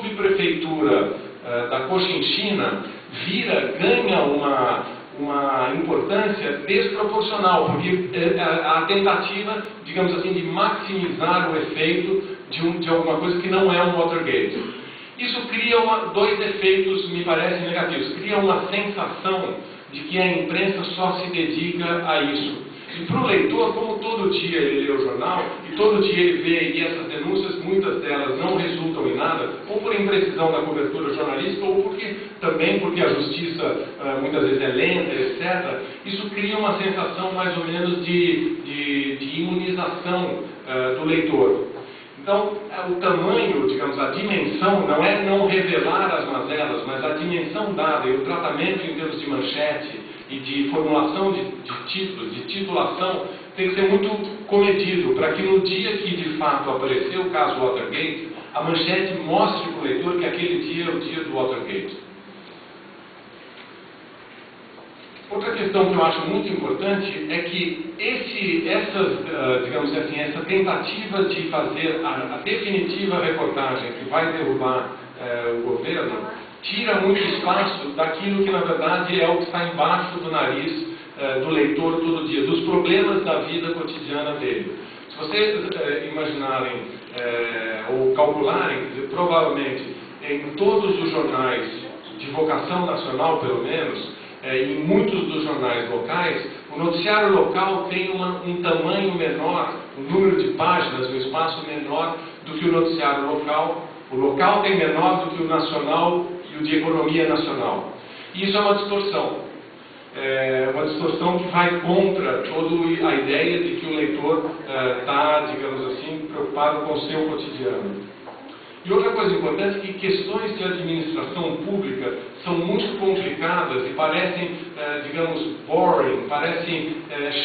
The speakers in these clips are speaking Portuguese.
subprefeitura da Cochinchina ganha uma importância desproporcional, porque a tentativa, digamos assim, de maximizar o efeito de alguma coisa que não é um Watergate. Isso cria dois efeitos, me parecem negativos. Cria uma sensação de que a imprensa só se dedica a isso. E para o leitor, como todo dia ele lê o jornal, e todo dia ele vê, e essas denúncias, muitas delas não resultam em nada, ou por imprecisão da cobertura jornalística, ou também porque a justiça muitas vezes é lenta, etc., isso cria uma sensação mais ou menos de imunização do leitor. Então, o tamanho, digamos, a dimensão, não é não revelar as mazelas, mas a dimensão dada e o tratamento em termos de manchete e de formulação de títulos, de titulação, tem que ser muito comedido, para que no dia que de fato aparecer o caso Watergate, a manchete mostre para o leitor que aquele dia é o dia do Watergate. Outra questão que eu acho muito importante é que digamos assim, essa tentativa de fazer a definitiva reportagem que vai derrubar o governo, tira muito espaço daquilo que na verdade é o que está embaixo do nariz do leitor todo dia, dos problemas da vida cotidiana dele. Se vocês imaginarem ou calcularem, provavelmente em todos os jornais de vocação nacional, pelo menos, em muitos dos jornais locais, o noticiário local tem um tamanho menor, um número de páginas, um espaço menor do que o noticiário local. O local tem menor do que o nacional e o de economia nacional. E isso é uma distorção. Uma distorção que vai contra toda a ideia de que o leitor está, digamos assim, preocupado com o seu cotidiano. E outra coisa importante é que questões de administração pública são muito complicadas e parecem, digamos, boring, parecem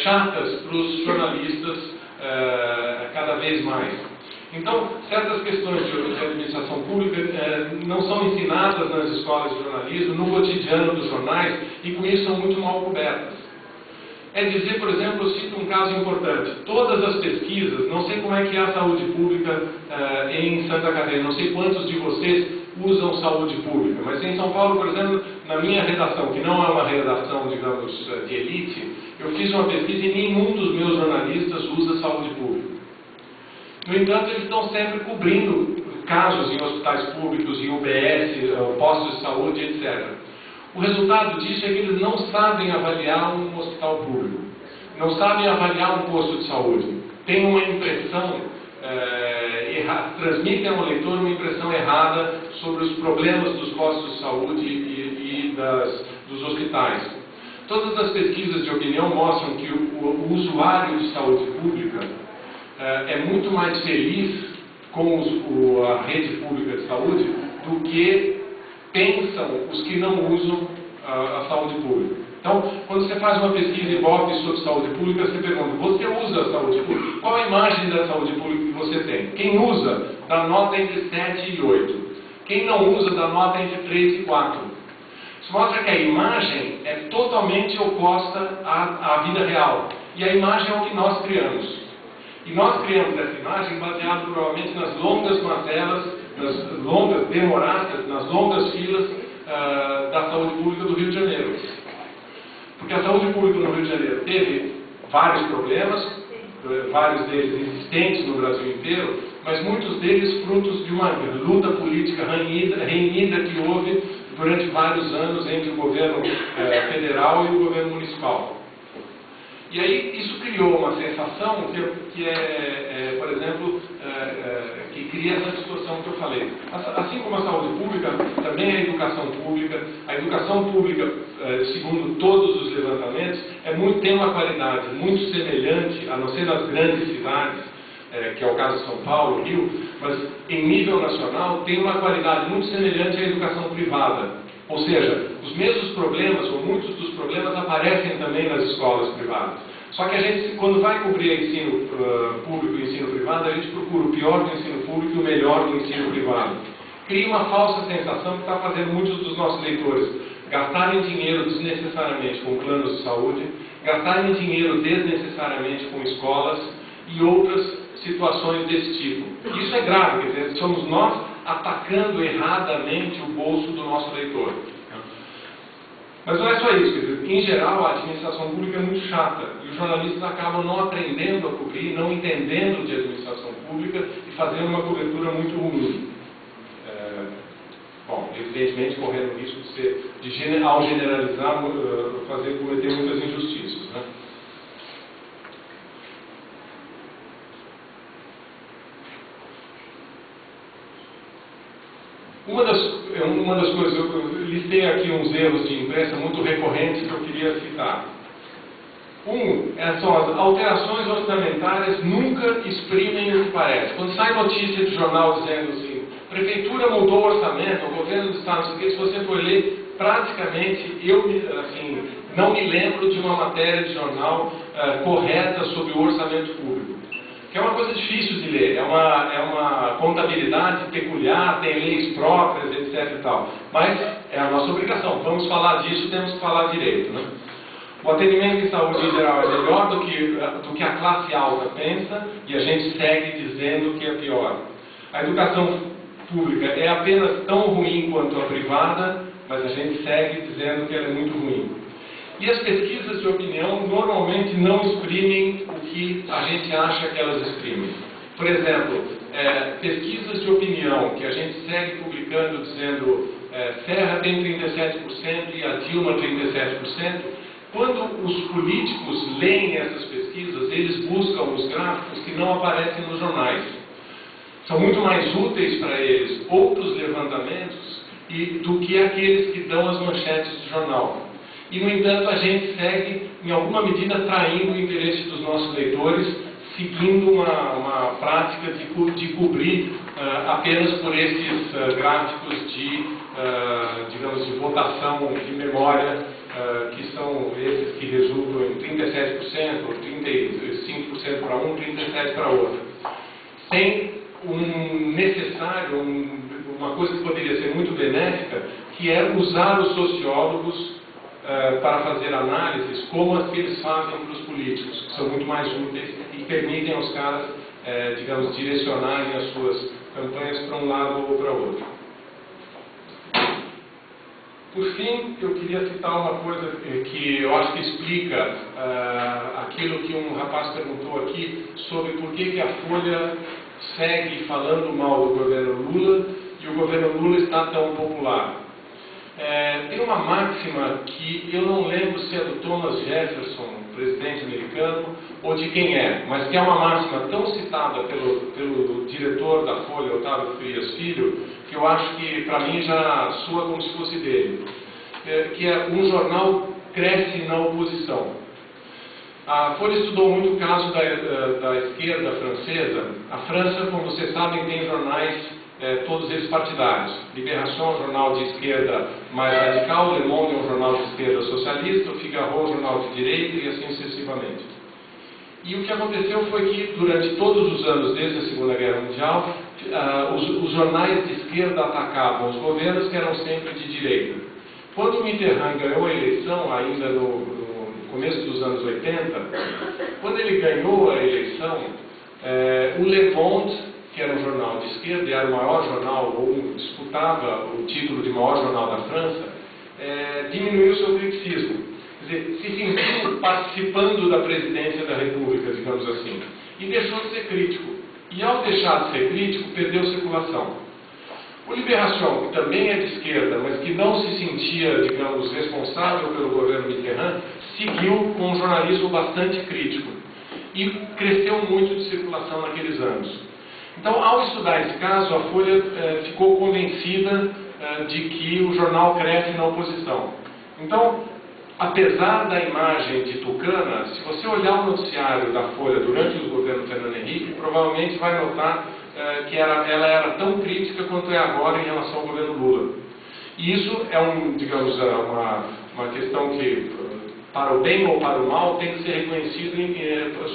chatas para os jornalistas cada vez mais. Então, certas questões de administração pública não são ensinadas nas escolas de jornalismo, no cotidiano dos jornais, e com isso são muito mal cobertas. É dizer, por exemplo, eu cito um caso importante. Todas as pesquisas, não sei como é que é a saúde pública em Santa Catarina, não sei quantos de vocês usam saúde pública, mas em São Paulo, por exemplo, na minha redação, que não é uma redação, digamos, de elite, eu fiz uma pesquisa e nenhum dos meus jornalistas usa saúde pública. No entanto, eles estão sempre cobrindo casos em hospitais públicos, em UBS, postos de saúde, etc. O resultado disso é que eles não sabem avaliar um hospital público, não sabem avaliar um posto de saúde. Tem uma impressão errada, transmitem ao leitor uma impressão errada sobre os problemas dos postos de saúde e dos hospitais. Todas as pesquisas de opinião mostram que o usuário de saúde pública é muito mais feliz com a rede pública de saúde do que pensam os que não usam a saúde pública. Então, quando você faz uma pesquisa em Ibope sobre saúde pública, você pergunta, você usa a saúde pública? Qual a imagem da saúde pública que você tem? Quem usa, dá nota entre 7 e 8. Quem não usa, dá nota entre 3 e 4. Isso mostra que a imagem é totalmente oposta à vida real. E a imagem é o que nós criamos. E nós criamos essa imagem baseada provavelmente nas longas mazelas, nas longas demoradas, nas longas filas da saúde pública do Rio de Janeiro. Porque a saúde pública no Rio de Janeiro teve vários problemas, vários deles existentes no Brasil inteiro, mas muitos deles frutos de uma luta política renhida que houve durante vários anos entre o governo federal e o governo municipal. E aí isso criou uma sensação que por exemplo, que cria essa distorção que eu falei. Assim como a saúde pública, também a educação pública. A educação pública, segundo todos os levantamentos, tem uma qualidade muito semelhante, a não ser nas grandes cidades, que é o caso de São Paulo, Rio, mas em nível nacional tem uma qualidade muito semelhante à educação privada. Ou seja, os mesmos problemas, ou muitos dos problemas, aparecem também nas escolas privadas. Só que a gente, quando vai cobrir ensino público e ensino privado, a gente procura o pior do ensino público e o melhor do ensino privado. Cria uma falsa sensação que está fazendo muitos dos nossos leitores gastarem dinheiro desnecessariamente com planos de saúde, gastarem dinheiro desnecessariamente com escolas e outras situações desse tipo. Isso é grave, quer dizer, somos nós atacando erradamente o bolso do nosso leitor. Mas não é só isso, quer dizer, em geral a administração pública é muito chata e os jornalistas acabam não aprendendo a cobrir, não entendendo de administração pública e fazendo uma cobertura muito ruim. Bom, evidentemente correndo o risco ao generalizar, cometer muitas injustiças, né? Uma das coisas, eu listei aqui uns erros de imprensa muito recorrentes que eu queria citar. São as alterações orçamentárias nunca exprimem o que parece. Quando sai notícia de jornal dizendo assim, prefeitura mudou o orçamento, o governo do estado, não sei o que, se você for ler, praticamente, não me lembro de uma matéria de jornal correta sobre o orçamento público. Que é uma coisa difícil de ler, é uma contabilidade peculiar, tem leis próprias, etc. e tal. Mas é a nossa obrigação, vamos falar disso, temos que falar direito, né? O atendimento em saúde em geral é melhor do que a classe alta pensa, e a gente segue dizendo que é pior. A educação pública é apenas tão ruim quanto a privada, mas a gente segue dizendo que ela é muito ruim. E as pesquisas de opinião normalmente não exprimem o que a gente acha que elas exprimem. Por exemplo, pesquisas de opinião que a gente segue publicando dizendo Serra tem 37% e a Dilma 37%, quando os políticos leem essas pesquisas, eles buscam os gráficos que não aparecem nos jornais. São muito mais úteis para eles outros levantamentos do que aqueles que dão as manchetes do jornal. E, no entanto, a gente segue, em alguma medida, traindo o interesse dos nossos leitores, seguindo uma prática de cobrir apenas por esses gráficos digamos, de votação de memória, que são esses que resultam em 37%, ou 35% para um, 37% para outro. Sem uma coisa que poderia ser muito benéfica, que é usar os sociólogos para fazer análises como as que eles fazem para os políticos, que são muito mais úteis e permitem aos caras, digamos, direcionarem as suas campanhas para um lado ou para outro. Por fim, eu queria citar uma coisa que eu acho que explica aquilo que um rapaz perguntou aqui sobre por que a Folha segue falando mal do governo Lula e o governo Lula está tão popular. Tem uma máxima que eu não lembro se é do Thomas Jefferson, presidente americano, ou de quem é, mas que é uma máxima tão citada pelo diretor da Folha, Otávio Frias Filho, que eu acho que para mim já soa como se fosse dele, que é um jornal cresce na oposição. A Folha estudou muito o caso da esquerda francesa. A França, como vocês sabem, tem jornais todos eles partidários. Libération, jornal de esquerda mais radical, Le Monde é um jornal de esquerda socialista, o Figaro, jornal de direita e assim sucessivamente. E o que aconteceu foi que, durante todos os anos, desde a Segunda Guerra Mundial, os jornais de esquerda atacavam os governos que eram sempre de direita. Quando o Mitterrand ganhou a eleição, ainda no começo dos anos 80, quando ele ganhou a eleição, o Le Monde, que era um jornal de esquerda, e era o maior jornal, ou disputava o título de maior jornal da França, diminuiu seu criticismo. Quer dizer, se sentiu participando da presidência da República, digamos assim, e deixou de ser crítico. E ao deixar de ser crítico, perdeu circulação. O Libération, que também é de esquerda, mas que não se sentia, digamos, responsável pelo governo Mitterrand, seguiu com um jornalismo bastante crítico. E cresceu muito de circulação naqueles anos. Então, ao estudar esse caso, a Folha ficou convencida de que o jornal cresce na oposição. Então, apesar da imagem de tucana, se você olhar o noticiário da Folha durante o governo Fernando Henrique, provavelmente vai notar que ela era tão crítica quanto é agora em relação ao governo Lula. E isso é digamos, uma questão que, para o bem ou para o mal, tem que ser reconhecido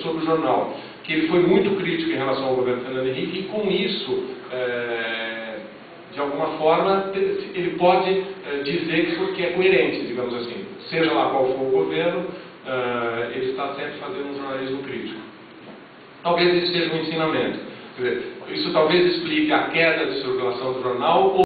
sobre o jornal. Que ele foi muito crítico em relação ao governo Fernando Henrique, e com isso, de alguma forma, ele pode dizer que é coerente, digamos assim. Seja lá qual for o governo, ele está sempre fazendo um jornalismo crítico. Talvez isso seja um ensinamento. Quer dizer, Isso talvez explique a queda de circulação do jornal